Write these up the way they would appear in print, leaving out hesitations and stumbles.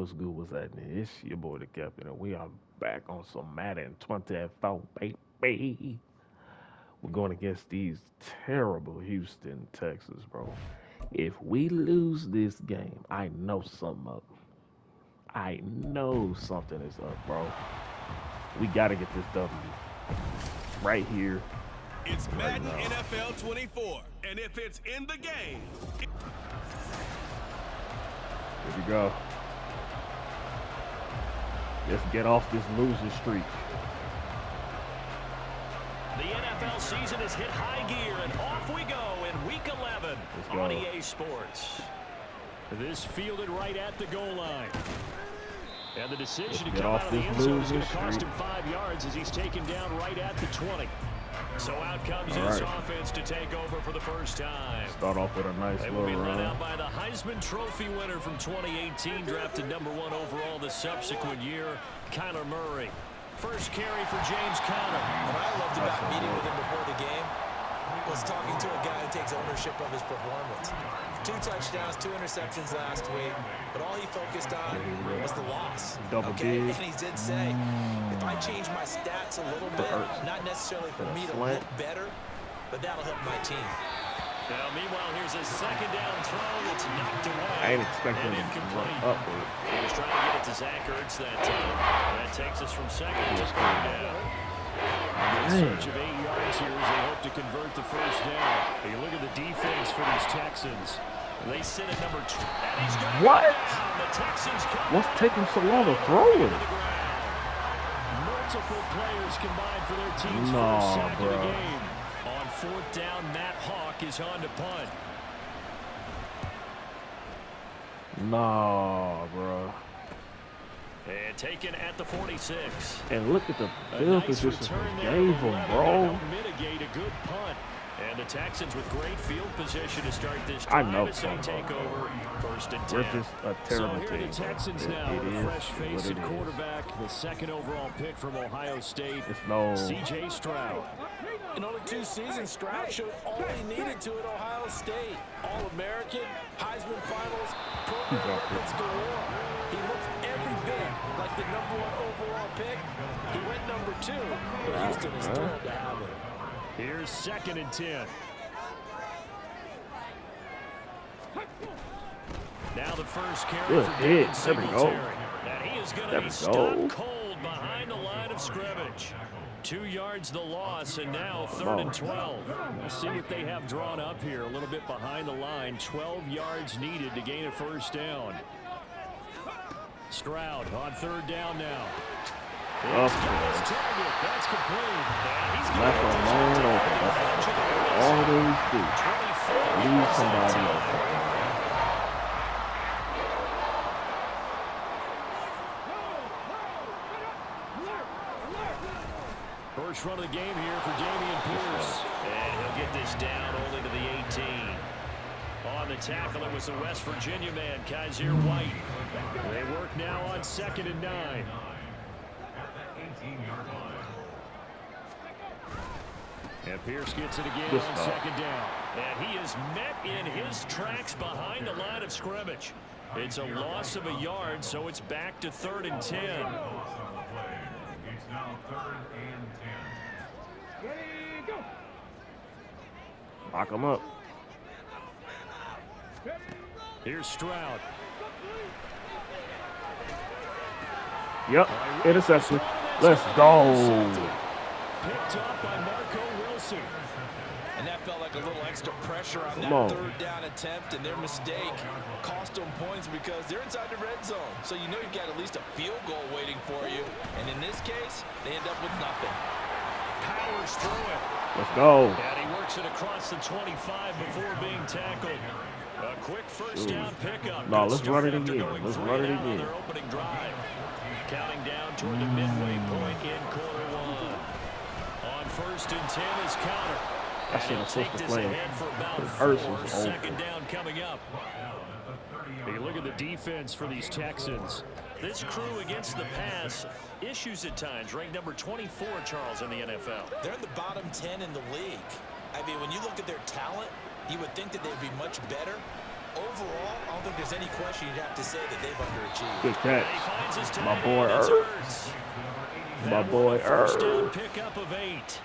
what's good? What's happening? It's your boy, the captain, and we are back on some Madden 24, baby. We're going against these terrible Houston Texans, bro. If we lose this game, I know something up. I know something is up, bro. We got to get this W right here, It's right Madden now. NFL 24, and if it's in the game, Here we go. Let's get off this losing streak. The NFL season has hit high gear, and off we go in Week 11 on EA Sports. This fielded right at the goal line. And the decision to come out of the end zone is going to cost him 5 yards as he's taken down right at the 20. So out comes his offense to take over for the first time. Start off with a nice They will be led out by the Heisman Trophy winner from 2018, drafted #1 overall the subsequent year, Kyler Murray. First carry for James Conner. What I loved about meeting with him before the game was talking to a guy who takes ownership of his performance. 2 touchdowns, 2 interceptions last week, but all he focused on was the loss. And he did say, if I change my stats a little bit, not necessarily for me to look better, but that'll help my team. Now, meanwhile, here's a second down throw that's knocked away. I ain't expecting him to run up. He was trying to get it to Zach Ertz that time. That takes us from second to third down. In search of 8 yards here as they hope to convert the first down. You look at the defense for these Texans. They sit at number 2. What? The Texans What's taking so long to throw it? Multiple players combined for their team's first sack of the game. On 4th down, Matt Hawk is on to punt. Nah, bro. And taken at the 46. And look at the field position they gave him, bro. Mitigate a good punt. And the Texans with great field position to start this I drive know as they take over 1st and 10. We're just a terrible so here are team. the Texans now with a fresh face at quarterback, the 2nd overall pick from Ohio State, C.J. Stroud. In only 2 seasons, Stroud showed all he needed to at Ohio State. All-American, Heisman Finals, program records galore. He looks every bit like the #1 overall pick. He went #2, but Houston is thrilled to have him. Here's 2nd and 10. Now the first carry for Devin Singletary. And he is going to be stopped cold behind the line of scrimmage. 2 yards the loss, and now 3rd and 12. We'll see what they have drawn up here. A little bit behind the line. 12 yards needed to gain a first down. Stroud on 3rd down now. That's complete. Left alone open. Always do. Leave somebody open. First run of the game here for Dameon Pierce. And he'll get this down only to the 18. On the tackle, it was the West Virginia man, Kaiser White. They work now on 2nd and 9. And Pierce gets it again on 2nd down. And he is met in his tracks behind the line of scrimmage. It's a loss of a yard, so it's back to 3rd and 10. Lock him up. Here's Stroud. Yep, interception. Let's go. Picked up by Marco Wilson. And that felt like a little extra pressure on that 3rd down attempt, and their mistake cost them points because they're inside the red zone. So you know you've got at least a field goal waiting for you. And in this case, they end up with nothing. Powers through it. Let's go. And he works it across the 25 before being tackled. A quick first down pickup. No, let's run it again. Let's run it again. Their opening drive. Counting down toward the midway point in quarter 1. On 1st and 10 is Conner. I should have switched the play. For about 4. 2nd down coming up. Hey, look at the defense for these Texans. This crew against the pass, issues at times. Ranked number 24, Charles, in the NFL. They're in the bottom 10 in the league. I mean, when you look at their talent, you would think that they'd be much better. Overall, I don't think there's any question you'd have to say that they've underachieved. Good catch. My boy Ertz. My boy First down Ertz. pickup of 8.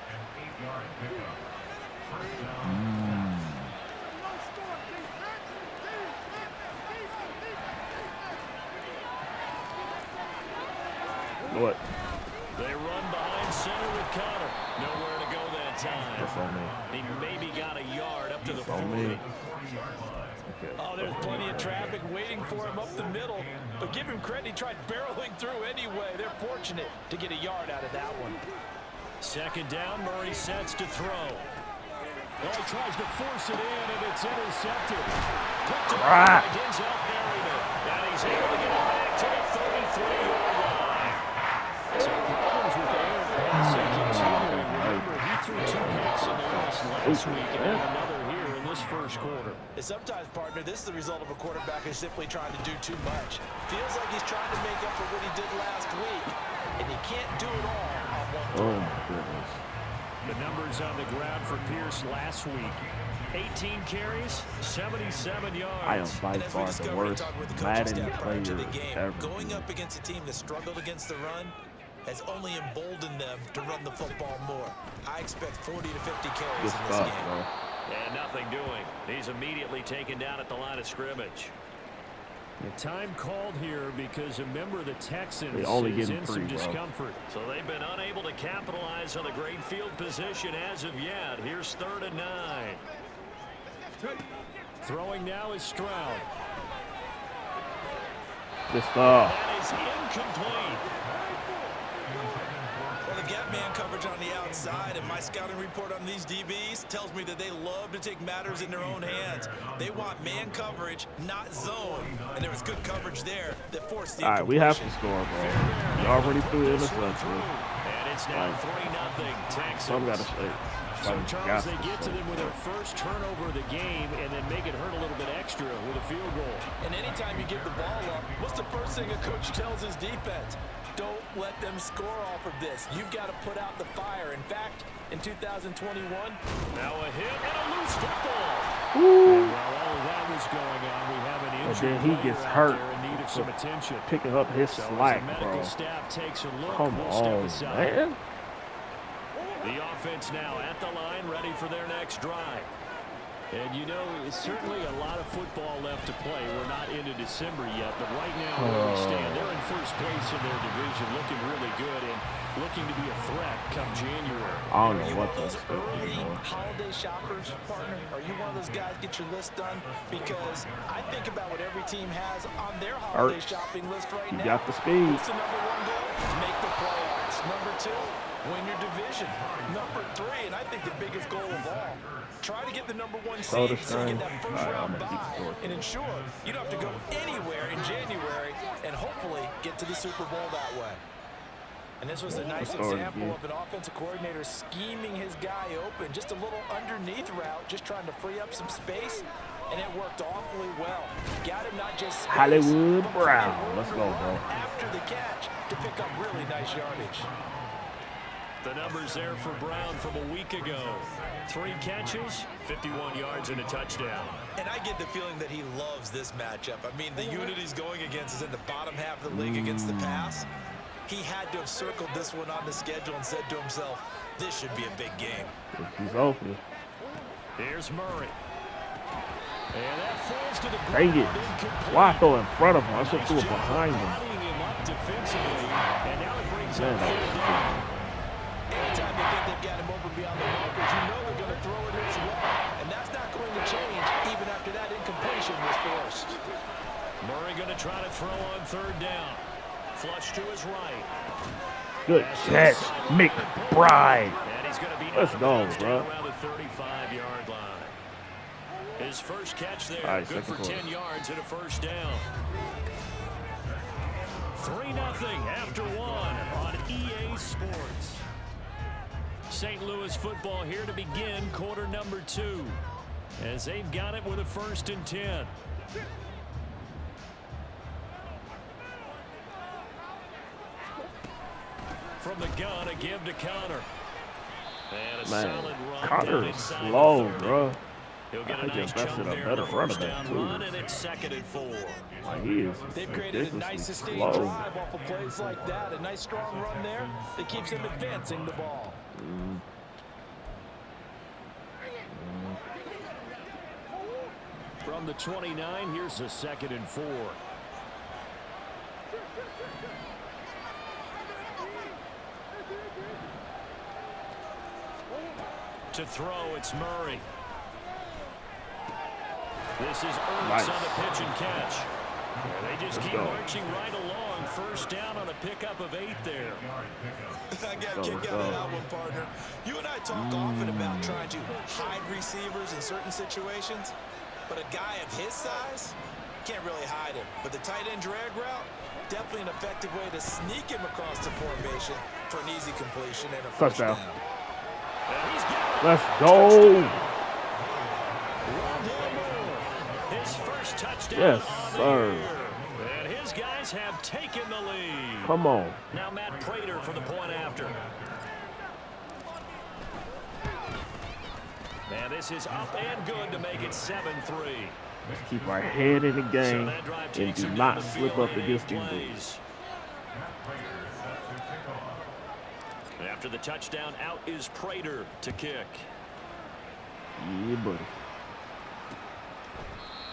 What? They run behind center with Connor. Nowhere to go that time. That's on me. He maybe got a yard up to the That's on 40. me. Okay. Oh, there's plenty of traffic waiting for him up the middle. But give him credit, he tried barreling through anyway. They're fortunate to get a yard out of that one. Second down, Murray sets to throw. Oh, he tries to force it in, and it's intercepted. Picked up by Denzel Perryman. And he's able to get it back to the 33-yard line. So problems with Aaron passing continuing. Remember, he threw 2 picks in the last week and had another here in this first quarter. And sometimes, partner, this is the result of a quarterback who's simply trying to do too much. Feels like he's trying to make up for what he did last week. And he can't do it all on one throw. Oh, my goodness. The numbers on the ground for Pierce last week. 18 carries, 77 yards. I am by And as we far the discovered, worst talking with the coaching Madden staff prior to the player game, ever. going up against a team that struggled against the run has only emboldened them to run the football more. I expect 40 to 50 carries Good in this stuff, game. bro. And nothing doing. He's immediately taken down at the line of scrimmage. The time called here because a member of the Texans They only is getting in 3, some bro. discomfort. So they've been unable to capitalize on the great field position as of yet. Here's 3rd and 9. Throwing now is Stroud. Good stuff. That is incomplete. Well, the gap man coverage on the outside, and my scouting report on these DBs tells me that they love to take matters in their own hands. They want man coverage, not zone. And there was good coverage there that forced the All right, we have to incompletion. score, bro. You already threw the interception. And it's now 3-0 Texans. Some got to say. So, Charles, they get to them with their first turnover of the game and then make it hurt a little bit extra with a field goal. And anytime you give the ball up, what's the first thing a coach tells his defense? Don't let them score off of this. You've got to put out the fire. In fact, in 2021, now a hit and a loose football. And while all of that was going on, we have an And injured then he player gets out hurt there in need of some attention. picking up his So slack, as the medical bro. staff takes a look, Come we'll step on, aside. man. The offense now at the line, ready for their next drive. And you know, it's certainly a lot of football left to play. We're not into December yet, but right now where we stand, they're in first place in their division, looking really good and looking to be a threat come January. I don't know what those that's early holiday shoppers, partner, are you one of those guys get your list done? Because I think about what every team has on their holiday shopping list right You now. got the speed. What's the number 1 goal? Make the playoffs. Number 2, win your division. Number 3, and I think the biggest goal of all, try to get the number 1 Soda seed so you get that stream. first All right, I'm round gonna keep bye score. and ensure you don't have to go anywhere in January and hopefully get to the Super Bowl that way. And this was a nice example of an offensive coordinator scheming his guy open, just a little underneath route, just trying to free up some space, and it worked awfully well. Got him not just space, Hollywood but Brown. plenty of Let's room go, to run bro. after the catch to pick up really nice yardage. The numbers there for Brown from a week ago. 3 catches, 51 yards and a touchdown. And I get the feeling that he loves this matchup. I mean, the unit he's going against is in the bottom half of the league against the pass. He had to have circled this one on the schedule and said to himself, this should be a big game. He's open. Here's Murray. And that falls to the Dang ground. it. Incomplete. Why throw in front of him? I should throw it behind him. Bodying him up defensively, and now it brings Man, up that 3rd was down. Anytime they think they've got him open beyond the markers, you know they're going to throw it his way. And that's not going to change even after that incompletion was forced. Murray going to try to throw on 3rd down. Flush to his right. Good catch, McBride. And he's going to be Let's go, bro. around the 35-yard line. His first catch there, All right, good for second 10 quarter. yards and a first down. 3-0 after 1 on EA Sports. St. Louis football here to begin quarter number 2 as they've got it with a 1st and 10. From the gun, a give to Connor. And a Man, solid run Connor down is inside slow, the 30. bro. He'll get a nice chunk there on the first down run, and it's 2nd and 4. Like he is They've created a nice sustained drive off of plays like that. A nice strong run there that keeps them advancing the ball. From the 29, here's a 2nd and 4. To throw, it's Murray. This is Ertz on the pitch and catch. They just keep marching right along. First down on a pickup of 8 there. I got a kick out of that one, partner. You and I talk often about trying to hide receivers in certain situations, but a guy of his size can't really hide him. But the tight end drag route, definitely an effective way to sneak him across the formation for an easy completion and a first down. Let's go. His first touchdown. Yes, sir. And his guys have taken the lead. Come on. Now Matt Prater for the point after. And this is up and good to make it 7-3. Let's keep our head in the game and do not slip up against these dudes. After the touchdown, out is Prater to kick. Yeah, buddy.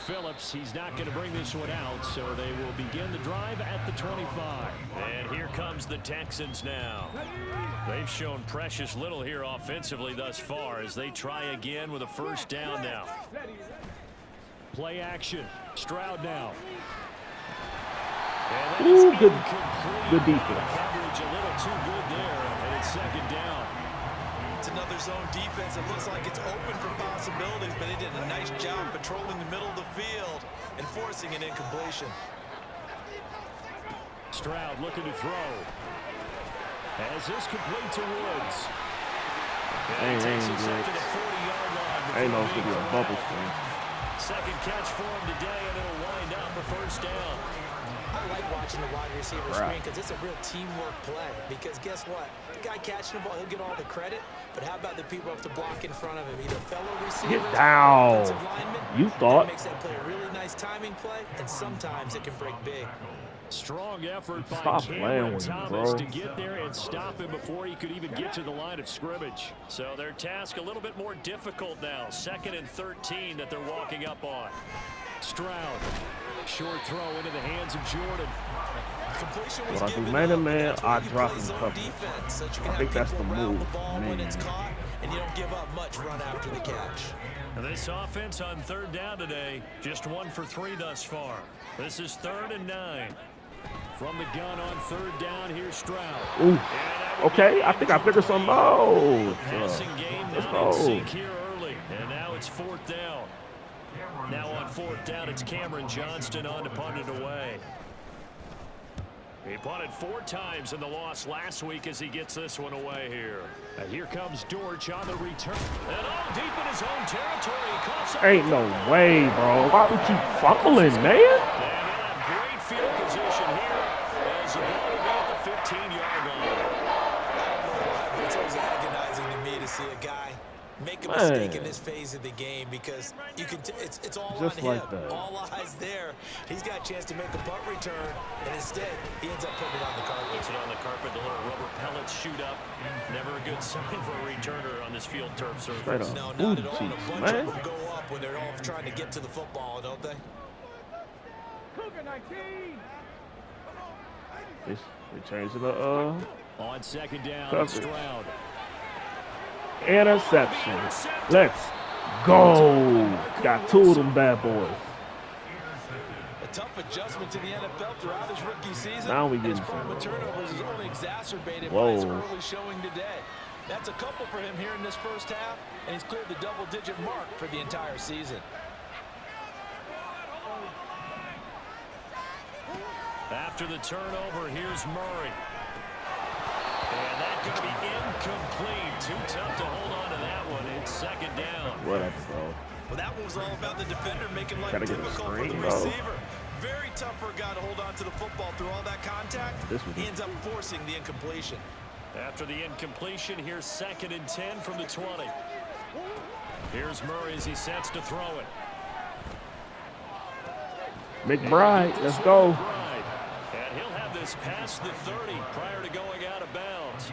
Phillips, he's not going to bring this one out, so they will begin the drive at the 25. And here comes the Texans now. They've shown precious little here offensively thus far as they try again with a first down now. Play action. Stroud now. Ooh, good defense. Coverage a little too good there, and it's 2nd down. It's another zone defense. It looks like it's open for possibilities, but they did a nice job patrolling the middle of the field and forcing an incompletion. Stroud looking to throw. As this complete to Woods. Ain't no to be a bubble screen. Second catch for him today, and it'll wind up a first down. I like watching the wide receiver screen because it's a real teamwork play. Because guess what? The guy catching the ball, he'll get all the credit. But how about the people up the block in front of him? Either fellow receivers, get down. Linemen, you thought. That makes that play a really nice timing play, and sometimes it can break big. Strong effort by Cameron Thomas to get there and stop him before he could even get to the line of scrimmage. So their task a little bit more difficult now. 2nd and 13 that they're walking up on. Stroud. Short throw into the hands of Jordan. Completion was What I do, man, I drop him cover. So I think that's the move, when it's caught, and you don't give up much run after the catch. And this offense on 3rd down today, just 1 for 3 thus far. This is 3rd and 9. From the gun on 3rd down, here's Stroud. Ooh. Okay, I think I figured something out. Passing game not in sync here early, and now it's 4th down. Now on 4th down, it's Cameron Johnston on to punt it away. He punted 4 times in the loss last week as he gets this one away here. And here comes Dortch on the return. And all deep in his own territory. Ain't no way, bro. Why would you fumbling, man? And he'll have great field position here as the ball will be at the 15-yard line. It's always agonizing to me to see a guy make a mistake in this phase of the game because you can. It's all just on like him. that. All eyes there. He's got a chance to make a punt return, and instead he ends up putting it on the carpet. Puts it on the carpet. The little rubber pellets shoot up. Never a good sign for a returner on this field turf surface. No, not at all. And a bunch of them go up when they're all trying to get to the football, don't they? They changed it on 2nd down, Stroud. Interception. Let's go. Got 2 of them bad boys. A tough adjustment to the NFL throughout his rookie season. Now we get his problem with turnovers is only exacerbated by his early showing today. That's a couple for him here in this first half, and he's cleared the double-digit mark for the entire season. After the turnover, here's Murray. And that's going to be incomplete. Too tough to hold on to that one. It's 2nd down. Whatever, bro. Well, that one was all about the defender making life difficult for the receiver. Very tough for a guy to hold on to the football through all that contact. He ends up forcing the incompletion. After the incompletion, here's 2nd and 10 from the 20. Here's Murray as he sets to throw it. McBride, let's go. And he'll have this past the 30 prior to going out of bounds.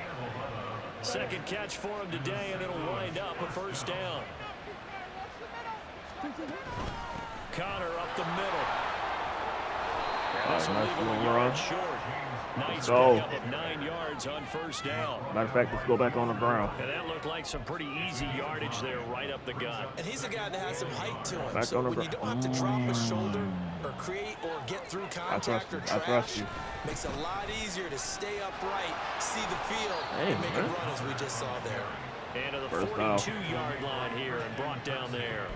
Second catch for him today, and it'll wind up a first down. Connor up the middle. Nice little run. Nice go. pickup of 9 yards on first down. Matter of fact, let's go back on the ground. And that looked like some pretty easy yardage there right up the gut. And he's a guy that has some height to him. Back So on the when you don't have to drop a shoulder or create or get through contact or trash, makes it a lot easier to stay upright, see the field, and make a run as we just saw there. And to the 42-yard line here and brought down there.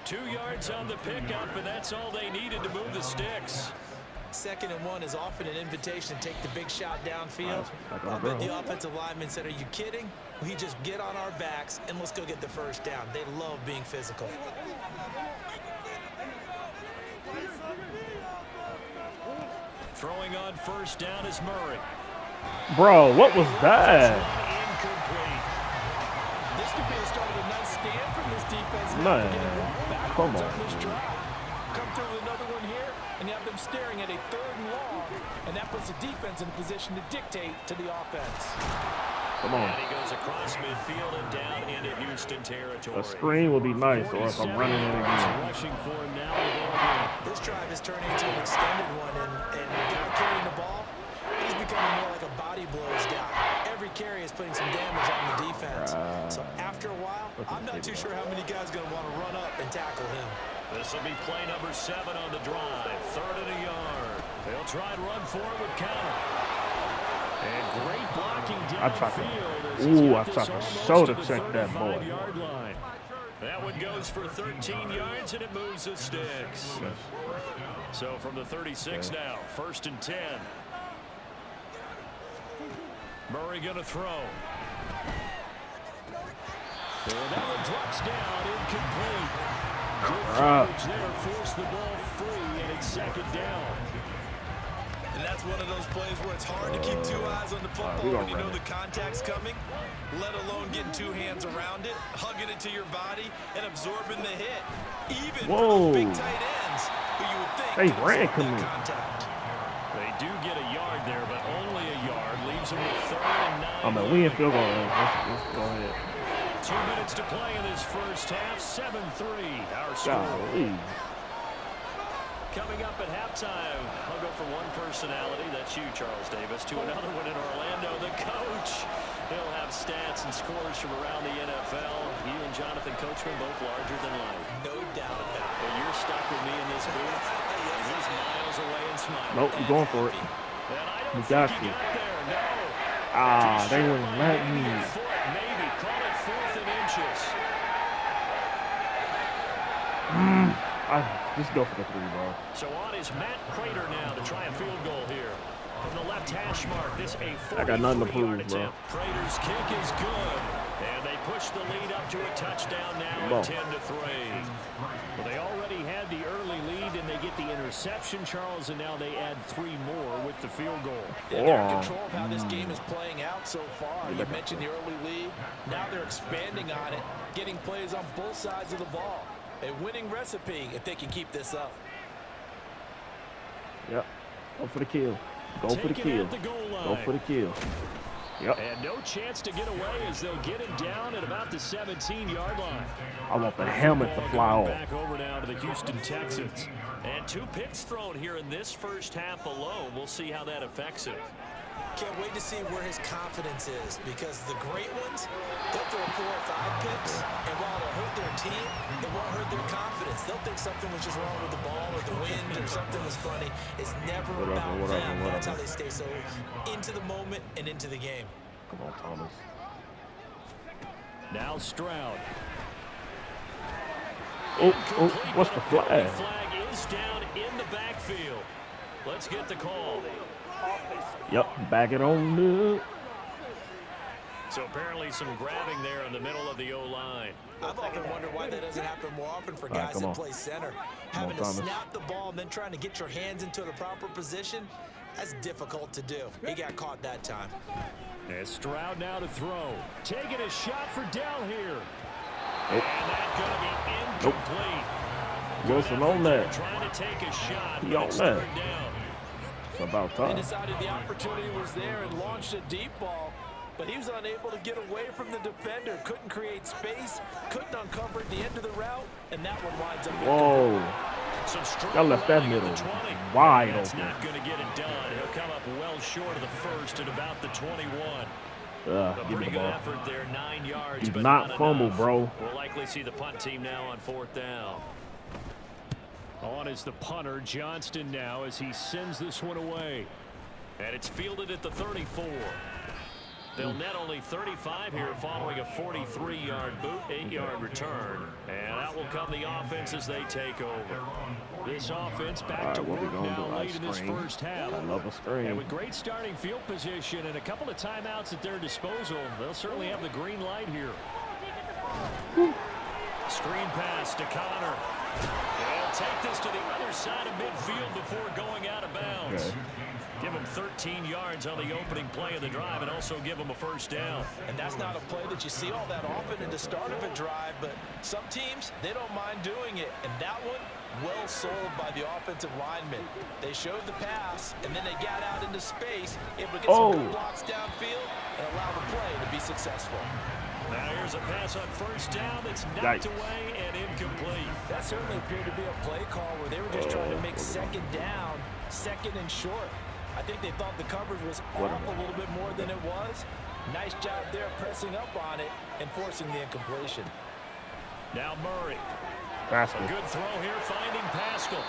2 yards on the pickup, and that's all they needed to move the sticks. 2nd and 1 is often an invitation to take the big shot downfield. But the offensive lineman said, are you kidding? We just get on our backs and let's go get the first down. They love being physical. Throwing on first down is Murray. Bro, what was that? Incomplete. This could be the start of a nice stand from this defense. Man, come on. Come through with another one here, and you have them staring at a 3rd and long, and that puts the defense in a position to dictate to the offense. Come on. And he goes across midfield and down into Houston territory. A screen would be nice, or if I'm running it again. Rushing for him now. This drive is turning into an extended one, and the guy carrying the ball, he's becoming more like a body blows guy. Every carry is putting some damage on the defense. So after a while, I'm not too sure how many guys are going to want to run up and tackle him. This will be play number 7 on the drive. 3rd and a yard. They'll try and run for it with Connor. And great blocking downfield. I tried to shoulder check that boy. Line. That one goes for 13 yards, and it moves the sticks. Yes. So from the 36 now, 1st and 10. Murray going to throw. And that one drops down, incomplete. Good coverage there, forced the ball free, and it's 2nd down. And that's one of those plays where it's hard to keep 2 eyes on the football when you know the contact's coming, let alone getting 2 hands around it, hugging it to your body, and absorbing the hit. Even for those big tight ends, who you would think they ran contact. They do get a yard there, but only a yard. Leaves them with 3rd and 9. I mean, we in field goal range. Let's go ahead. 2 minutes to play in this first half. 7-3, our score. Coming up at halftime, I'll go from one personality, that's you, Charles Davis, to another one in Orlando, the coach. He'll have stats and scores from around the NFL. You and Jonathan Coachman both larger than life. No doubt about it. But you're stuck with me in this booth. And he's miles away and smiling. Nope, you're going for it. You got you. They wouldn't let me. Maybe call it 4th and inches. Just go for the 3, bro. So on is Matt Prater now to try a field goal here. From the left hash mark, this a 43-yard I got nothing to prove, bro. Prater's kick is good. And they push the lead up to a touchdown now at 10-3. Well, they already had the early lead, and they get the interception, Charles, and now they add 3 more with the field goal. Yeah, they're in control of how this game is playing out so far. You mentioned the early lead. Now they're expanding on it, getting plays on both sides of the ball. A winning recipe if they can keep this up. Yep. Go for the kill. Go for the kill. Go for the kill. Yep. And no chance to get away as they'll get him down at about the 17-yard line. I want the helmet to fly off. Back over now to the Houston Texans. And 2 picks thrown here in this first half alone. We'll see how that affects him. Can't wait to see where his confidence is, because the great ones, they'll throw 4 or 5 picks, and while it'll hurt their team, it won't hurt their confidence. They'll think something was just wrong with the ball or the wind or something was funny. It's never about them. That's how they stay so into the moment and into the game. Come on, Thomas. Now Stroud. What's the flag? The flag is down in the backfield. Let's get the call. Yep, back it on up. So apparently some grabbing there in the middle of the O-line. I've often wondered why that doesn't happen more often for guys that play center. Having to snap the ball and then trying to get your hands into the proper position, that's difficult to do. He got caught that time. And Stroud now to throw. Taking a shot for Dell here. Nope. And that's going to be incomplete. Wilson on that. Trying to take a shot, He but on it's that. third down. It's about They time. decided the opportunity was there and launched a deep ball, but he was unable to get away from the defender. Couldn't create space, couldn't uncover the end of the route, and that one winds up. Whoa. Y'all left that middle wide That's open. not going to get it done. He'll come up well short of the first at about the 21. A Give me pretty the good ball. effort there, 9 yards, Do but not fumble, enough. bro. We'll likely see the punt team now on fourth down. On is the punter, Johnston, now as he sends this one away. And it's fielded at the 34. They'll net only 35 here following a 43-yard boot, 8-yard return. And that will come the offense as they take over. This offense back to work now late in this first half. I love a screen. And with great starting field position and a couple of timeouts at their disposal, they'll certainly have the green light here. Screen pass to Connor. They'll take this to the other side of midfield before going out of bounds. Okay. Give him 13 yards on the opening play of the drive and also give him a first down. And that's not a play that you see all that often in the start of a drive, but some teams, they don't mind doing it. And that one, well sold by the offensive lineman. They showed the pass, and then they got out into space, able to get some good blocks downfield and allow the play to be successful. Now here's a pass on first down that's knocked away and incomplete. That certainly appeared to be a play call where they were just trying to make second down, second and short. I think they thought the coverage was off a little bit more than it was. Nice job there pressing up on it and forcing the incompletion. Now Murray. Pascal. A good throw here, finding Pascal.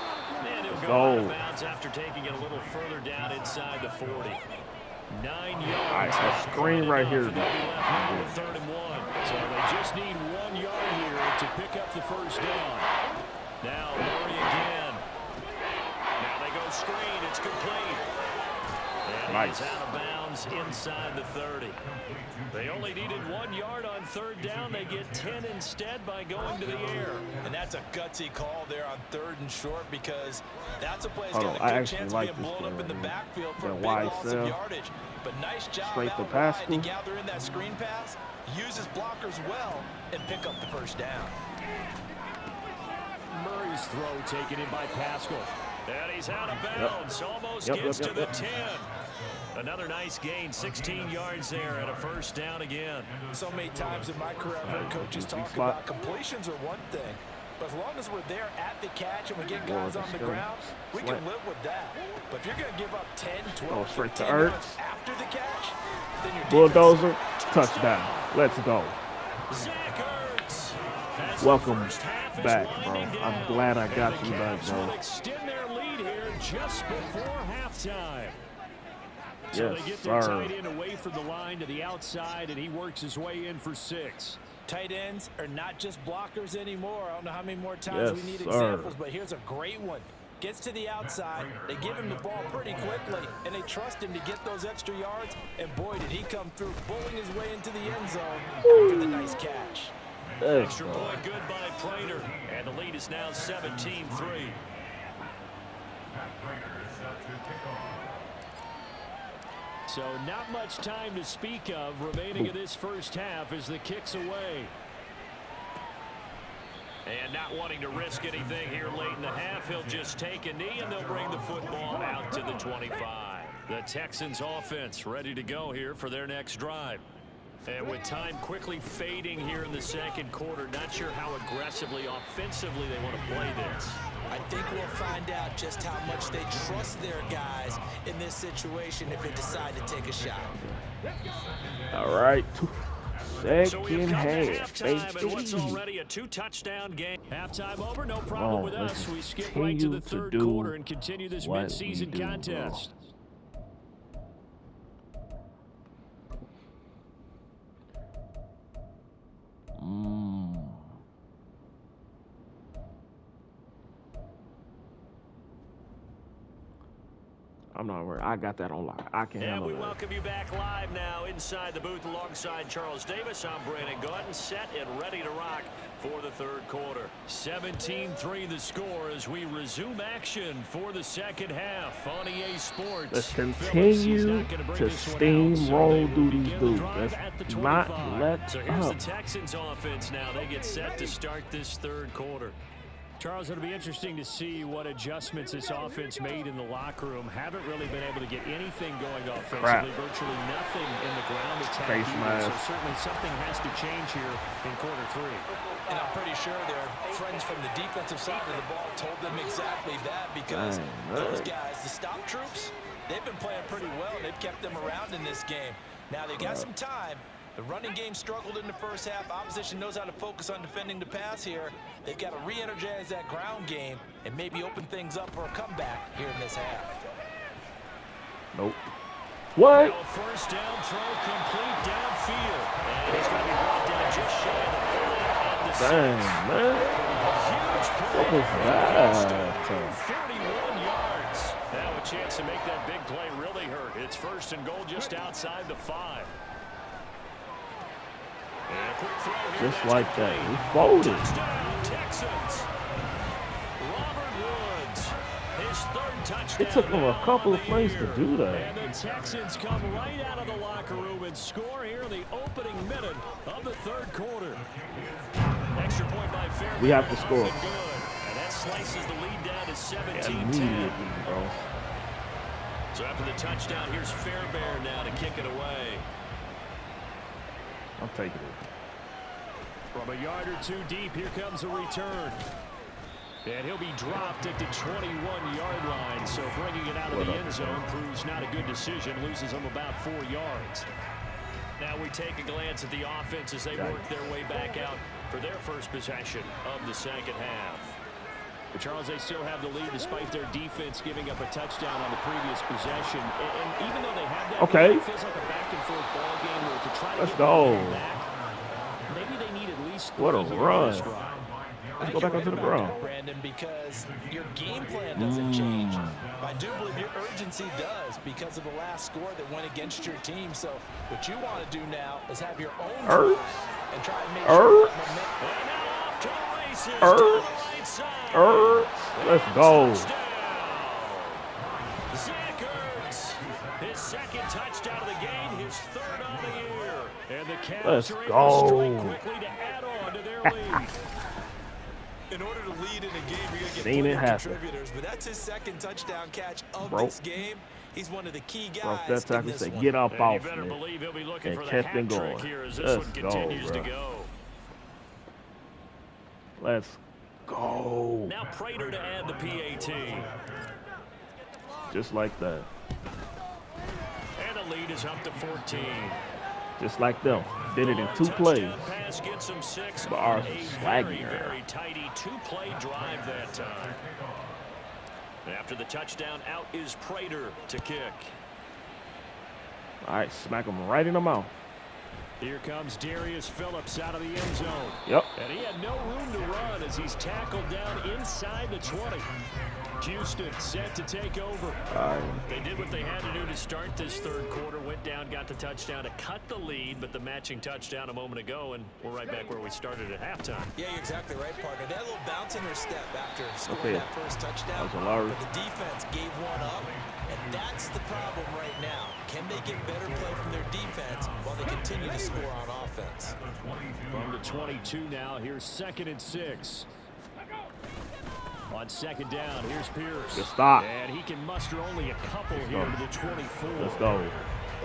And he'll go out of bounds after taking it a little further down inside the 40. 9 yards. All right, that screen right here. Third and 1. So they just need 1 yard here to pick up the first down. Now Murray again. Now they go screen. It's complete. And he's out of bounds inside the 30. They only needed 1 yard on third down. They get 10 instead by going to the air. And that's a gutsy call there on third and short because that's a play that's got I a good actually chance like of being this blown up in the play. backfield for a big wide loss cell. of yardage. But nice job Straight to out wide Pascal. to gather in that screen pass, uses blockers well, and pick up the first down. Murray's throw taken in by Pascal. And he's out of bounds. Almost gets to the 10. Another nice gain, 16 yards there and a first down again. So many times in my career, I've heard coaches talk about completions are one thing. But as long as we're there at the catch and we get guys on the ground, we can live with that. But if you're going to give up 10, 12, straight to 10 yards Ertz. after the catch, then your Bulldozer, touchdown. Let's go. Zach Ertz. Welcome back, bro. I'm glad I got you back, Will bro. extend their lead here just before halftime. So Yes, they get their sir. tight end away from the line to the outside, and he works his way in for 6. tight ends are not just blockers anymore. I don't know how many more times we need Yes, examples, but here's a great one. Gets to the outside, they give him the ball pretty quickly, and they trust him to get those extra yards, and boy, did he come through, bowling his way into the end zone after the nice catch. Extra point good by Prater, and the lead is now 17-3. So not much time to speak of remaining in this first half as the kick's away. And not wanting to risk anything here late in the half, he'll just take a knee and they'll bring the football out to the 25. The Texans offense ready to go here for their next drive. And with time quickly fading here in the second quarter, not sure how aggressively, offensively they want to play this. I think we'll find out just how much they trust their guys in this situation if they decide to take a shot. All right. Second So we've come to half, halftime and what's baby. already a 2-touchdown game. Halftime over, no problem with us. We skip continue right to the to third do quarter and continue this what midseason we do, contest. I'm not worried. I got that on lock. I can And handle we that. welcome you back live now inside the booth alongside Charles Davis. I'm Brandon Gordon, set and ready to rock for the third quarter. 17-3 the score as we resume action for the second half on EA Sports. Let's continue to steamroll through these dudes. Let's not let So here's up. the Texans offense now. They get set to start this third quarter. Charles, it'll be interesting to see what adjustments this offense made in the locker room. Haven't really been able to get anything going offensively. Virtually nothing in the ground attack. Face mask. So certainly something has to change here in quarter three. And I'm pretty sure their friends from the defensive side of the ball told them exactly that, because those guys, the stop troops, they've been playing pretty well. They've kept them around in this game. Now they've got some time. The running game struggled in the first half. Opposition knows how to focus on defending the pass here. They've got to re-energize that ground game and maybe open things up for a comeback here in this half. Nope. What? Now first down throw complete downfield. And he's going to be brought down just shy of the 40 at the Dang, man. Huge play. What was that? 41 yards. Now a chance to make that big play really hurt. It's first and goal just outside the 5. Just like that. We folded. Touchdown, Texans. Robert Woods, his third touchdown. It took them a couple of plays to do that. And the Texans come right out of the locker room and score here in the opening minute of the third quarter. Extra point by Fairbairn. We have to score. And that slices the lead down to 17-10. Immediately, bro. So after the touchdown, here's Fairbairn now to kick it away. I'm taking it. From a yard or two deep, here comes a return. And he'll be dropped at the 21-yard line, so bringing it out of the end zone proves not a good decision, loses him about 4 yards. Now we take a glance at the offense as they work their way back out for their first possession of the second half. But Charles, they still have the lead despite their defense giving up a touchdown on the previous possession. And even though they have that, lead, it feels like a back-and-forth ball game where to try to get the back, maybe they need at least what a run. Let's go back right onto the ground. Brandon, because your game plan doesn't change. I do believe your urgency does because of the last score that went against your team. So what you want to do now is have your own drive and try and make sure let's go. Zach Ertz, his second touchdown of the game, his third on the year. And the Cavs are able to strike quickly to add on to their lead. In order to lead in a game, you're going to get Seen it happen. contributors, but that's his second touchdown catch of this game. He's one of the key guys. Broke that tackle, say, get up off me. me. He'll be looking for And kept him going. here as this Let's one go, continues bro. to go. Let's go. Now Prater to add the PAT. Just like that. And the lead is up to 14. Just like them. Did it in 2 plays. Pass gets them 6. But ours A was very, swaggier. very tidy 2-play drive that time. After the touchdown, out is Prater to kick. All right, smack him right in the mouth. Here comes Darius Phillips out of the end zone. Yep. And he had no room to run as he's tackled down inside the 20. Houston set to take over. They did what they had to do to start this third quarter. Went down, got the touchdown to cut the lead, but the matching touchdown a moment ago, and we're right back where we started at halftime. Yeah, you're exactly right, partner. They had a little bounce in their step after scoring that first touchdown. But the defense gave one up, and that's the problem right now. Can they get better play from their defense while they continue to score on offense? From the 22 now, here's 2nd and 6. On second down, here's Pierce. Good stop. And he can muster only a couple here to the 24. Let's go. Well,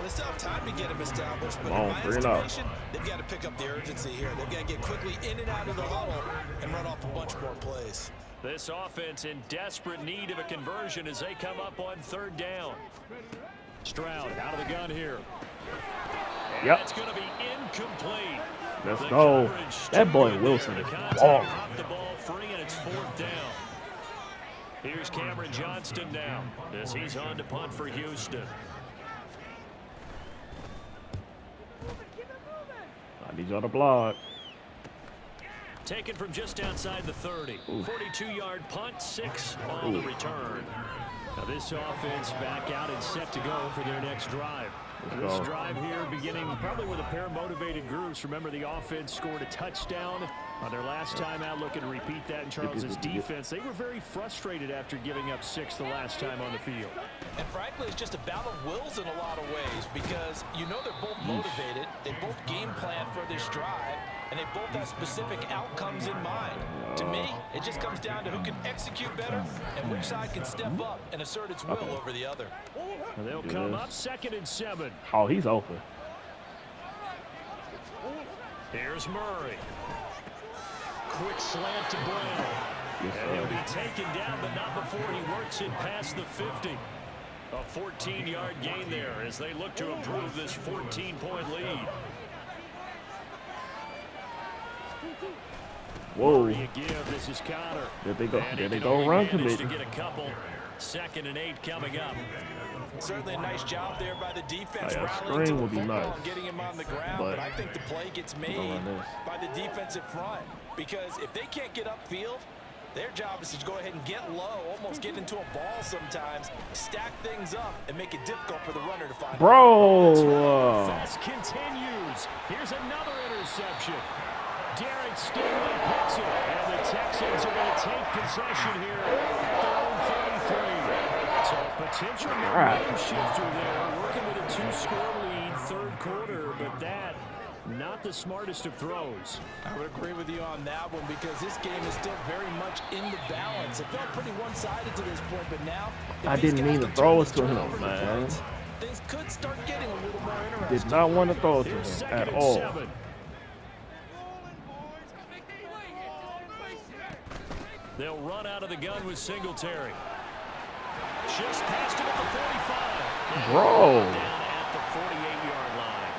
they still have time to get him established, but Come on, in my bring it up. estimation, they've got to pick up the urgency here. They've got to get quickly in and out of the huddle and run off a bunch more plays. This offense in desperate need of a conversion as they come up on 3rd down. Stroud out of the gun here. And Yep. It's going to be incomplete. Let's go. That boy Wilson is balling. The ball free, and it's 4th down. Here's Cameron Johnston now as he's on to punt for Houston. I need y'all to block. Taken from just outside the 30. 42-yard punt, 6 on the return. Now this offense back out and set to go for their next drive. This drive here beginning probably with a pair of motivated groups. Remember, the offense scored a touchdown on their last time out. Looking to repeat that in Charles's defense. They were very frustrated after giving up 6 the last time on the field. And frankly, it's just a battle of wills in a lot of ways because you know they're both motivated. They both game plan for this drive, and they both have specific outcomes in mind. To me, it just comes down to who can execute better and which side can step up and assert its will over the other. And they'll come up 2nd and 7. Oh, he's open. Here's Murray. Quick slant to Brown. And he'll be taken down, but not before he works it past the 50. A 14-yard gain there as they look to improve this 14-point lead. Whoa. Give. This is Connor. There they go. There they go. Run commit. To get a couple. 2nd and 8 coming up. Certainly a nice job there by the defense. Screen will be nice. And getting him on the ground, but I think the play gets made by the defensive front because if they can't get upfield, their job is to go ahead and get low, almost get into a ball sometimes, stack things up, and make it difficult for the runner to find. Bro! Fast continues. Here's another interception. Derek Stingley picks it, and the Texans are going to take possession here at their own 33. So potential momentum shifter there, working with a 2-score lead, 3rd quarter, but that not the smartest of throws. I would agree with you on that one because this game is still very much in the balance. It felt pretty one-sided to this point, but now I didn't mean to throw it to him, man. Things could start getting a little more interesting. Did not want to throw it to him at all. 7. They'll run out of the gun with Singletary. Just past him at the 45. Bro. Down at the 48-yard line.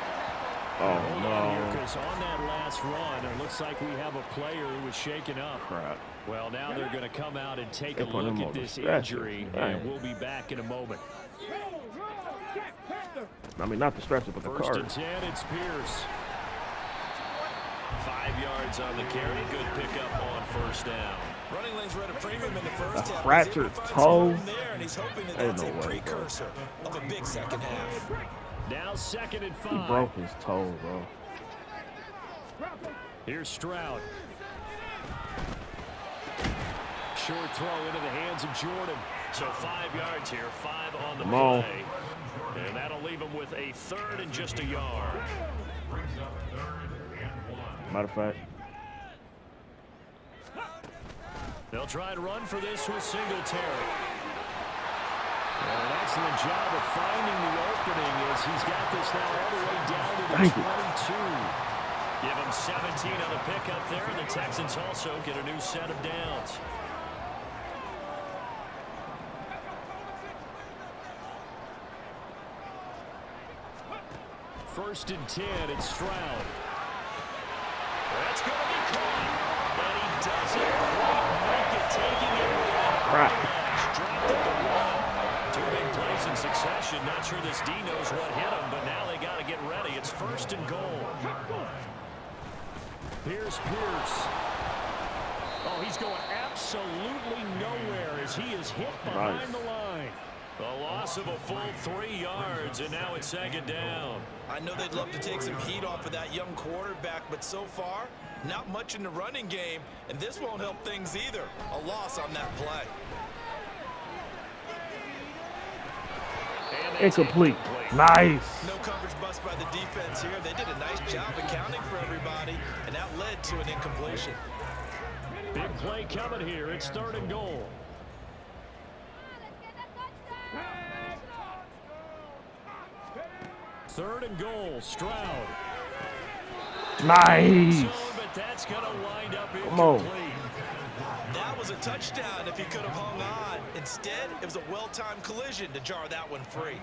Oh, no. Because on that last run, it looks like we have a player who was shaken up. Crap. Well, now they're going to come out and take a look at this injury, and we'll be back in a moment. I mean, not the stretcher, but the card. 1st and 10, it's Pierce. 5 yards on the carry. Good pickup on 1st down. Running lanes were at a premium in the first half. Fractured toe. There, and he's hoping that that's a precursor of a big second half. Now 2nd and 5. He broke his toe, bro. Here's Stroud. Short throw into the hands of Jordan. So 5 yards here, 5 on the play. And that'll leave him with a 3rd and just a yard. Matter of fact. They'll try and run for this with Singletary. An excellent job of finding the opening as he's got this now all the way down to the 22. Give him 17 on the pickup there, and the Texans also get a new set of downs. First and 10, it's Stroud. That's going to be caught, but he doesn't quite make it, taking it with that dropped at the 1. 2 big plays in succession. Not sure this D knows what hit him, but now they got to get ready. It's 1st and goal. Here's Pierce. Oh, he's going absolutely nowhere as he is hit behind the line. A loss of a full 3 yards, and now it's 2nd down. I know they'd love to take some heat off of that young quarterback, but so far, not much in the running game, and this won't help things either. A loss on that play. Incomplete. Nice. No coverage bust by the defense here. They did a nice job accounting for everybody, and that led to an incompletion. Big play coming here. It's 3rd and goal. Third and goal, Stroud. Nice. But that's going to wind up Come on. That was a touchdown if he could have hung on. Instead, it was a well-timed collision to jar that one free.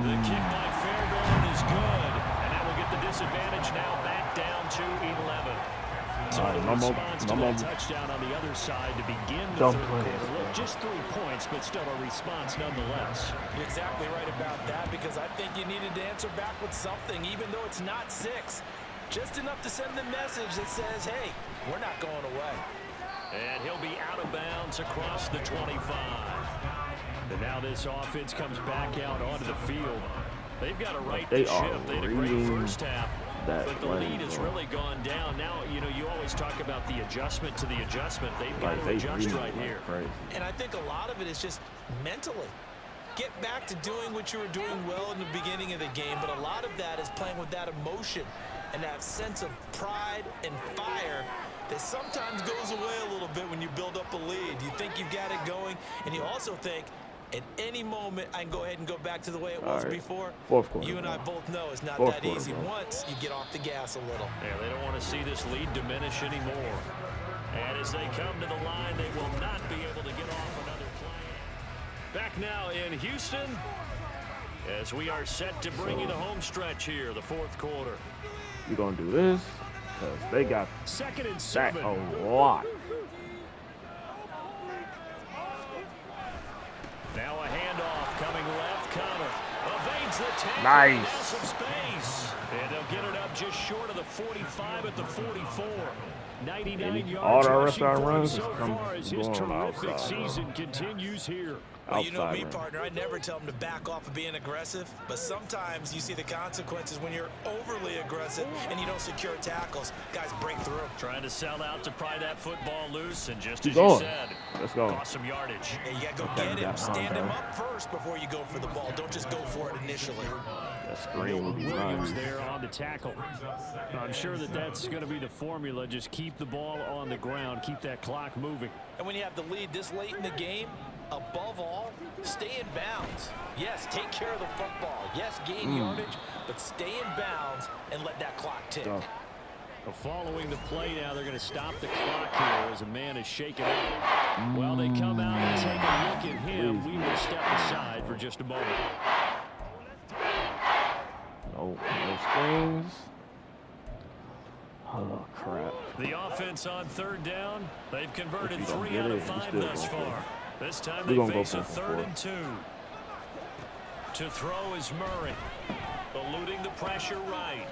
The kick by Fairbairn is good. And that will get the disadvantage now back down to 11. So a response to a touchdown on the other side to begin the third quarter. Look, just 3 points, but still a response nonetheless. You're exactly right about that because I think you needed to answer back with something, even though it's not 6. Just enough to send the message that says, hey, we're not going away. And he'll be out of bounds across the 25. And now this offense comes back out onto the field. They've got to right the ship. They had a great first half, but the lead has really gone down. Now, you know, you always talk about the adjustment to the adjustment. They've got to adjust right here. And I think a lot of it is just mentally. Get back to doing what you were doing well in the beginning of the game, but a lot of that is playing with that emotion and that sense of pride and fire that sometimes goes away a little bit when you build up a lead. You think you've got it going, and you also think, at any moment, I can go ahead and go back to the way it was before. Fourth quarter, you and I both know it's not that easy once you get off the gas a little. Yeah, they don't want to see this lead diminish anymore. And as they come to the line, they will not be able to get off another play. Back now in Houston, as we are set to bring you the home stretch here, the fourth quarter. You're going to do this because they got second and that 7. a lot. Now a handoff coming left. Connor evades the tackle. Nice. Some space. And they'll get it up just short of the 45 at the 44. 99 yards all the rest of our runs so far as his terrific season continues here. Well, you know me, partner. I never tell them to back off of being aggressive, but sometimes you see the consequences when you're overly aggressive and you don't secure tackles. Guys break through. Trying to sell out to pry that football loose, and just as you said, let's go. Cost some yardage. Yeah, you got to go get him. Stand him up first before you go for the ball. Don't just go for it initially. That screen would be Williams there on the tackle. I'm sure that that's going to be the formula. Just keep the ball on the ground. Keep that clock moving. And when you have the lead this late in the game, above all, stay in bounds. Yes, take care of the football. Yes, gain yardage, but stay in bounds and let that clock tick. Following the play now, they're going to stop the clock here as a man is shaken up. While they come out and take a look at him, we will step aside for just a moment. No screens. Oh, crap. The offense on third down. They've converted 3 out of 5 thus far. This time they face a 3rd and 2. To throw is Murray. Eluding the pressure right.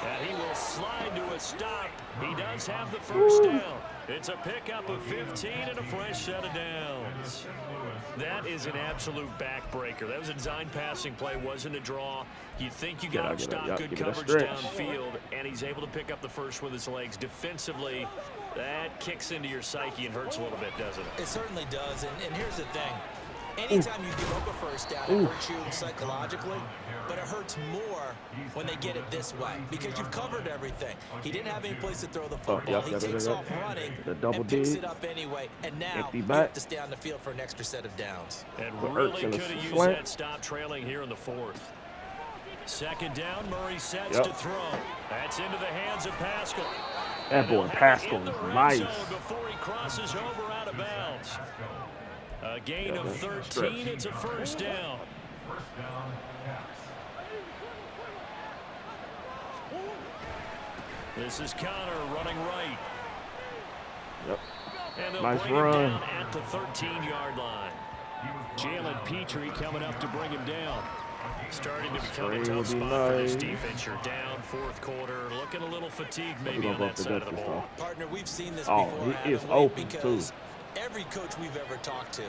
And he will slide to a stop. He does have the first down. It's a pickup of 15 and a fresh set of downs. That is an absolute backbreaker. That was a design passing play, wasn't a draw. You think you got to stop good coverage downfield, and he's able to pick up the first with his legs. Defensively, that kicks into your psyche and hurts a little bit, doesn't it? It certainly does, and here's the thing. Anytime you give up a first down, it hurts you psychologically, but it hurts more when they get it this way because you've covered everything. He didn't have any place to throw the football. He takes off running and picks it up anyway, and now you have to stay on the field for an extra set of downs. And really could have used that stop trailing here in the 4th. Second down, Murray sets to throw. That's into the hands of Pascal. That boy Pascal is nice. Before he crosses over out of bounds. A gain of 13, it's a first down. This is Connor running right. Yep. And they'll Nice bring run. him down at the 13-yard line. Jalen Petrie coming up to bring him down. Starting to become a tough spot for this defense. You're down 4th quarter, looking a little fatigued maybe on that side of the ball. Partner, we've seen this before. He is open too. Every coach we've ever talked to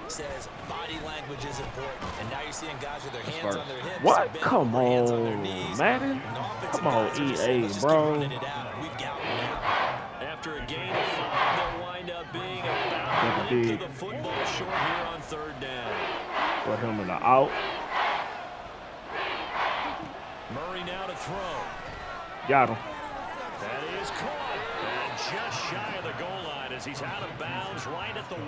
says body language is important. And now you're seeing guys with their hands on their hips. What? Come on, Madden. Come on, EA, bro. We've got them now. After a gain of 5, they'll wind up being about to the football short here on 3rd down. Put him in the out. Murray now to throw. Got him. That is caught. And just shy of the goal line as he's out of bounds right at the 1.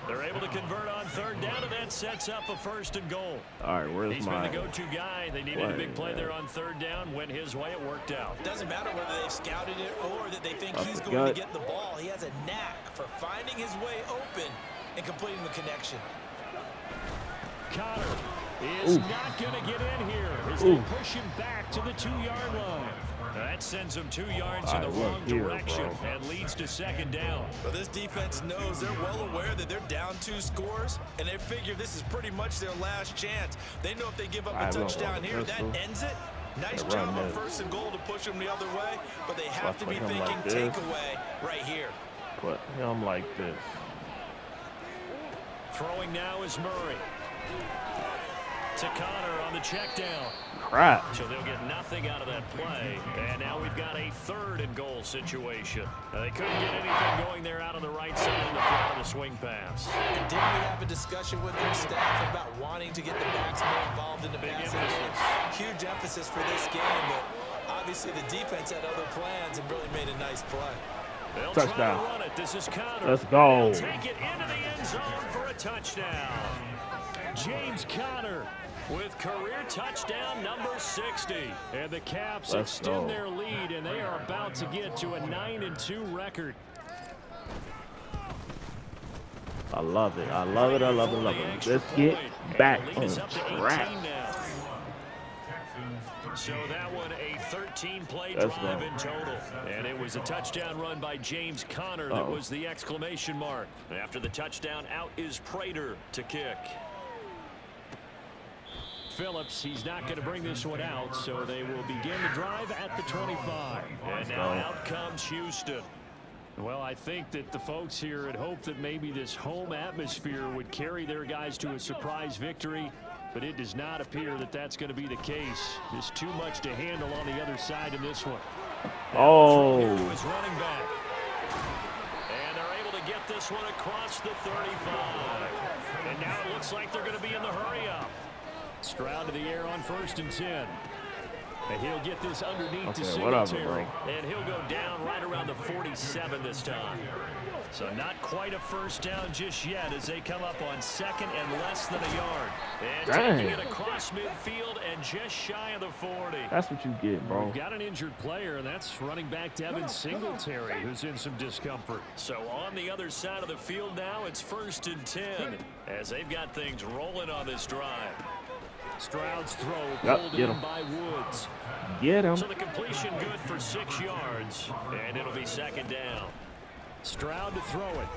They're able to convert on 3rd down, and that sets up a 1st and goal. All right, where's He's been the go-to guy. They needed a big play there on 3rd down. Went his way. It worked out. Doesn't matter whether they've scouted it or that they think he's going to get the ball. He has a knack for finding his way open and completing the connection. Connor is not going to get in here as they push him back to the 2-yard line. That sends them 2 yards in the wrong direction and leads to 2nd down. Well, this defense knows they're well aware that they're down 2 scores, and they figure this is pretty much their last chance. They know if they give up a touchdown here, that ends it. Nice They job run on this. 1st and goal to push them the other way, but they have to be him thinking like this. takeaway right here. Put him like this. Throwing now is Murray. To Connor on the check down. Crap. So they'll get nothing out of that play. And now we've got a 3rd and goal situation. They couldn't get anything going there out on the right side in the front of the swing pass. And didn't we have a discussion with their staff about wanting to get the backs more involved in the passing game? Huge emphasis for this game, but obviously the defense had other plans and really made a nice play. They'll Touchdown. try to run it. This is Connor. Let's go. They'll take it into the end zone for a touchdown. James Conner with career touchdown number 60. And the Caps extend their lead, and they are about to get to a 9-2 record. I love it. I love it. I love it. I love it. Let's get back on track. So that one a 13-play drive in total. And it was a touchdown run by James Conner that was the exclamation mark. After the touchdown, out is Prater to kick. Phillips, he's not going to bring this one out, so they will begin the drive at the 25. And now out comes Houston. Well, I think that the folks here had hoped that maybe this home atmosphere would carry their guys to a surprise victory, but it does not appear that that's going to be the case. There's too much to handle on the other side in this one. Oh. Is running back. And they're able to get this one across the 35. And now it looks like they're going to be in the hurry-up. Stroud to the air on 1st and 10. And he'll get this underneath to Singletary. And he'll go down right around the 47 this time. So not quite a first down just yet as they come up on 2nd and less than a yard. And taking it across midfield and just shy of the 40. That's what you get, bro. We've got an injured player, and that's running back Devin Singletary, who's in some discomfort. So on the other side of the field now, it's 1st and 10 as they've got things rolling on this drive. Stroud's throw pulled in by Woods. Get him. So the completion good for 6 yards, and it'll be 2nd down. Stroud to throw it.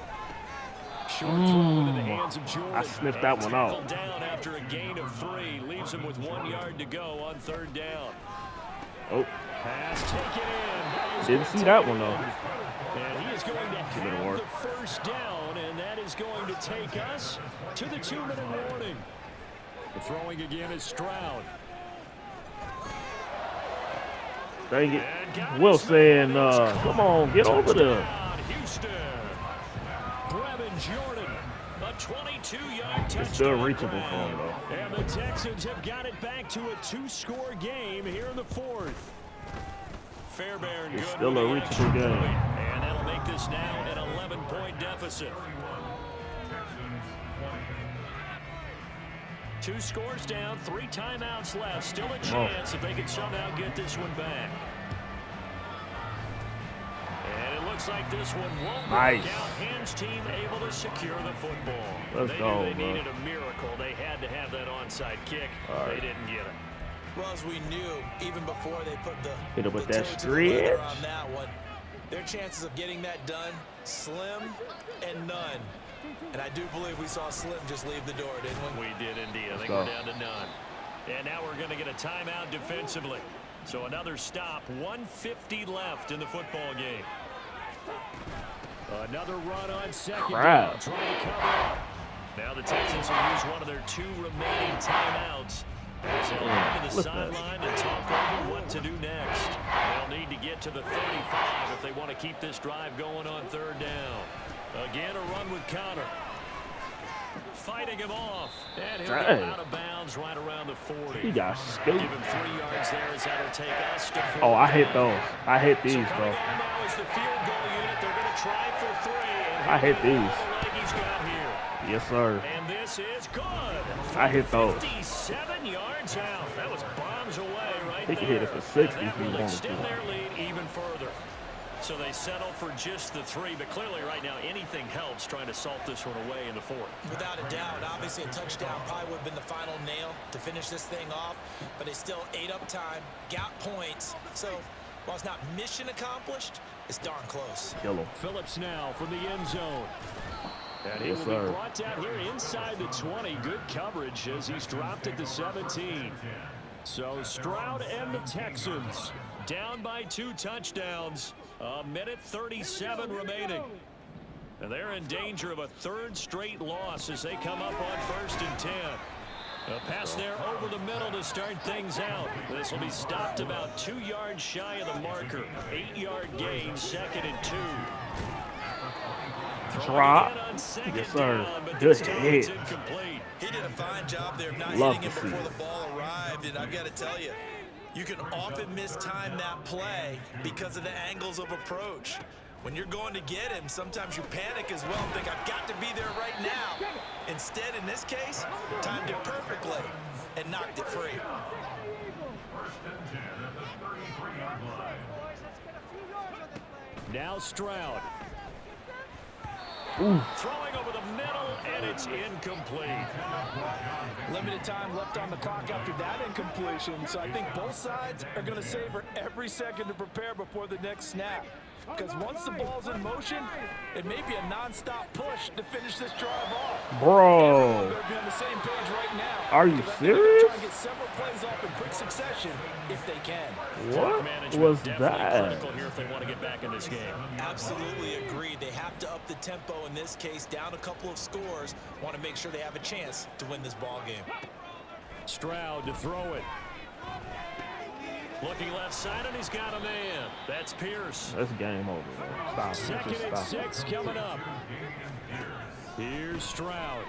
Short throw into the hands of Jordan. I sniffed that one out. Down after a gain of 3, leaves him with 1 yard to go on 3rd down. Oh. Pass taken in. Didn't see that one, though. And he is going to have the 1st down, and that is going to take us to the 2-minute warning. The throwing again is Stroud. Dang it. Wilson, come on, get over there. Houston. Brevin Jordan, a 22-yard touchdown. It's still reachable for him, though. And the Texans have got it back to a 2-score game here in the 4th. Fairbairn it's good still a reachable game. And that'll make this now an 11-point deficit. 2 scores down, 3 timeouts left. Still a chance if they can somehow get this one back. And it looks like this one won't work out. Hams team able to secure the football. Let's go, They needed a miracle. They had to have that onside kick. They didn't get it. Well, as we knew, even before they put the hit it with that stretch on that one, their chances of getting that done, slim and none. And I do believe we saw Slim just leave the door, didn't we? We did indeed. I think we're down to none. And now we're going to get a timeout defensively. So another stop. 1:50 left in the football game. Another run on 2nd down. Trying to cover up. Now the Texans will use one of their 2 remaining timeouts as they'll head to the sideline and talk over what to do next. They'll need to get to the 35 if they want to keep this drive going on 3rd down. Again, a run with Connor. Fighting him off. And he'll go out of bounds right around the 40. He got scooped. Give him 3 yards there as that'll take us to 4. Oh, I hit those. I hit these, bro. Now is the field goal unit. They're going to try for 3. I hit these. He's got here. Yes, sir. And this is good. I hit those. 57 yards out. That was bombs away right He there. could hit it for 60 if he will wanted extend to. their lead even further. So they settle for just the 3, but clearly right now anything helps trying to salt this one away in the 4th. Without a doubt, obviously a touchdown probably would have been the final nail to finish this thing off, but they still ate up time, got points. So while it's not mission accomplished, it's darn close. Phillips now from the end zone. And he will be brought down here inside the 20. Good coverage as he's dropped at the 17. So Stroud and the Texans down by 2 touchdowns. A minute 37 remaining. And they're in danger of a 3rd straight loss as they come up on 1st and 10. A pass there over the middle to start things out. This will be stopped about 2 yards shy of the marker. 8-yard gain, 2nd and 2. Drop. Yes, sir. Good hit. He did a fine job there of not Love hitting to him see before it. the ball arrived. And I've got to tell you, you can often mistime that play because of the angles of approach. When you're going to get him, sometimes you panic as well and think, I've got to be there right now. Instead, in this case, timed it perfectly and knocked it free. Now Stroud. Ooh. Throwing over the middle, and it's incomplete. Limited time left on the clock after that incompletion, so I think both sides are going to savor every second to prepare before the next snap. Because once the ball's in motion, it may be a non-stop push to finish this drive off. Bro. They'll be on the same page right now. Are you They're serious? trying to get several plays off in quick succession if they can. What Management was definitely that? critical here if they want to get back in this game. Absolutely agreed. They have to up the tempo in this case, down a couple of scores. Want to make sure they have a chance to win this ball game. Stroud to throw it. Looking left side, and he's got a man. That's Pierce. That's game over. Bro. Stop. 2nd Just and stop. 6 coming up. Here's Stroud.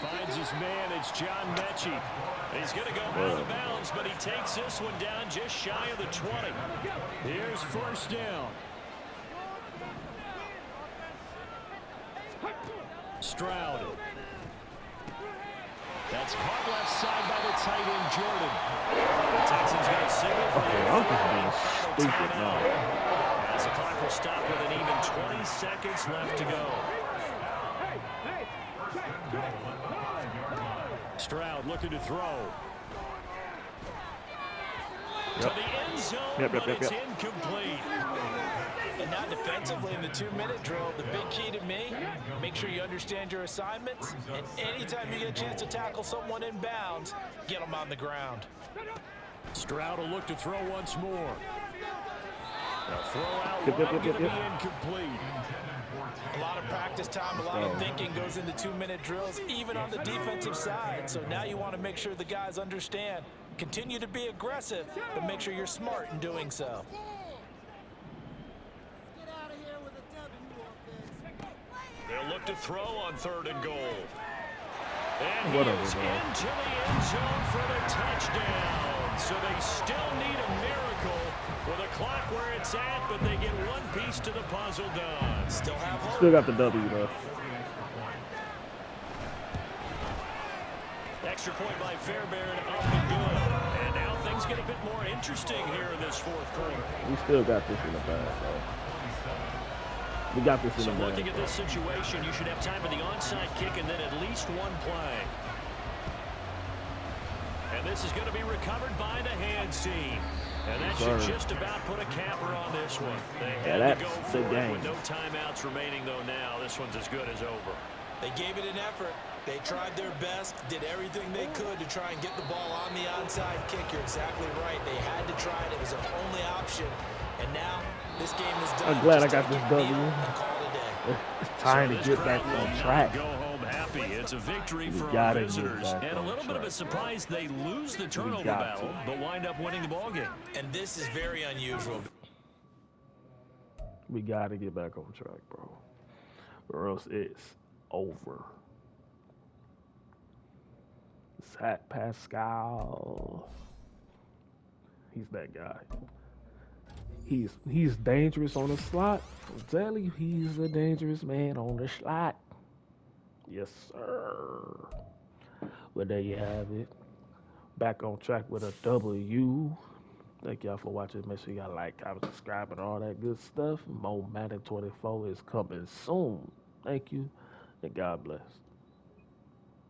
Finds his man. It's John Mechie. He's going to go out of bounds, but he takes this one down just shy of the 20. Here's 1st down. Stroud. That's caught left side by the tight end, Jordan. The Texans got a signal for Okay, I'm just being stupid now. as the clock will stop with an even 20 seconds left to go. Stroud looking to throw. To the end zone, but it's incomplete. And now defensively in the 2-minute drill, the big key to me, make sure you understand your assignments, and anytime you get a chance to tackle someone in bounds, get them on the ground. Stroud will look to throw once more. A throw out wide going to be incomplete. A lot of practice time, a lot of thinking goes into 2-minute drills, even on the defensive side. So now you want to make sure the guys understand. Continue to be aggressive, but make sure you're smart in doing so. They'll look to throw on 3rd and goal. And Whatever, he is bro. into the end zone for the touchdown. So they still need a miracle with a clock where it's at, but they get one piece to the puzzle done. Still have hope. Still got the W, though. Extra point by Fairbairn, up and good. And now things get a bit more interesting here in this 4th quarter. We still got this in the bag, though. We got this in So the bag. looking at this situation, you should have time for the onside kick and then at least one play. And this is going to be recovered by the hands team. And that should just about put a capper on this one. They had to go for it with no timeouts remaining, though now. This one's as good as over. They gave it an effort. They tried their best, did everything they could to try and get the ball on the onside kick. You're exactly right. They had to try it. It was their only option. And now this game is done. I'm glad I Just got take this it W. and call it a day. It's time to get back on track. Go home happy. It's a victory We for our gotta get visitors. back And a on little bit of a track, surprise they lose the turnover got battle, to. but wind up winning the ballgame. And this is very unusual. We got to get back on track, bro. Or else it's over. Zach Pascal. He's that guy. He's dangerous on the slot. I'm telling you, he's a dangerous man on the slot. Yes, sir. Well, there you have it. Back on track with a W. Thank y'all for watching. Make sure y'all like, comment, subscribe, and all that good stuff. More Madden 24 is coming soon. Thank you, and God bless.